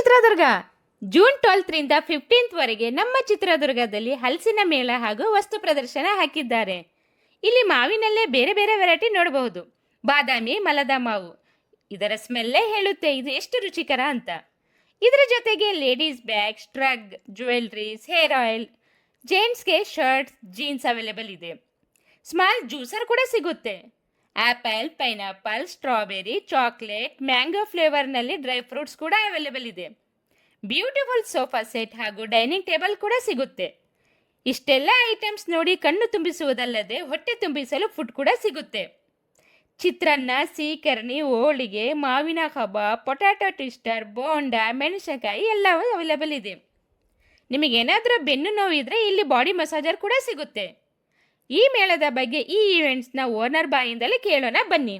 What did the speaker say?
Chitradurga June 12ರಿಂದ 15ವರೆಗೆ ನಮ್ಮ ಚಿತ್ರದುರ್ಗದಲ್ಲಿ ಹಲಸಿನ ಮೇಳ ಹಾಗೂ ವಸ್ತು ಪ್ರದರ್ಶನ ಹಾಕಿದ್ದಾರೆ. ಇಲ್ಲಿ ಮಾವಿನಲ್ಲೇ ಬೇರೆ ಬೇರೆ ವೆರೈಟಿ ನೋಡಬಹುದು. ಬಾದಾಮಿ, ಮಲದ ಮಾವು, ಇದರ ಸ್ಮೆಲ್ಲೇ ಹೇಳುತ್ತೆ ಇದು ಎಷ್ಟು ರುಚಿಕರ ಅಂತ. ಇದರ ಜೊತೆಗೆ ladies bags, drug, jewelleries, hair oil, ಜೆಂಟ್ಸ್ಗೆ ಶರ್ಟ್ಸ್, ಜೀನ್ಸ್ ಅವೈಲೇಬಲ್ ಇದೆ. ಸ್ಮಾಲ್ ಜ್ಯೂಸರ್ ಕೂಡ ಸಿಗುತ್ತೆ. Apple, pineapple, strawberry, chocolate, mango ಫ್ಲೇವರ್ನಲ್ಲಿ ಡ್ರೈ ಫ್ರೂಟ್ಸ್ ಕೂಡ ಅವೈಲೇಬಲ್ ಇದೆ. ಬ್ಯೂಟಿಫುಲ್ ಸೋಫಾ ಸೆಟ್ ಹಾಗೂ ಡೈನಿಂಗ್ ಟೇಬಲ್ ಕೂಡ ಸಿಗುತ್ತೆ. ಇಷ್ಟೆಲ್ಲ ಐಟಮ್ಸ್ ನೋಡಿ ಕಣ್ಣು ತುಂಬಿಸುವುದಲ್ಲದೆ ಹೊಟ್ಟೆ ತುಂಬಿಸಲು ಫುಡ್ ಕೂಡ ಸಿಗುತ್ತೆ. ಚಿತ್ರಾನ್ನ, ಸೀಕರ್ಣಿ, ಹೋಳಿಗೆ, ಮಾವಿನ ಕಬಾಬ್, ಪೊಟ್ಯಾಟೊ ಟ್ವಿಸ್ಟರ್, ಬೋಂಡ, ಮೆಣಸಿನಕಾಯಿ ಎಲ್ಲವೂ ಅವೈಲೇಬಲ್ ಇದೆ. ನಿಮಗೇನಾದರೂ ಬೆನ್ನು ನೋವಿದ್ರೆ ಇಲ್ಲಿ ಬಾಡಿ ಮಸಾಜರ್ ಕೂಡ ಸಿಗುತ್ತೆ. ಈ ಮೇಳದ ಬಗ್ಗೆ ಈ ಈವೆಂಟ್ಸ್ನ ಓನರ್ ಬಾಯಿಂದಲೇ ಕೇಳೋಣ ಬನ್ನಿ.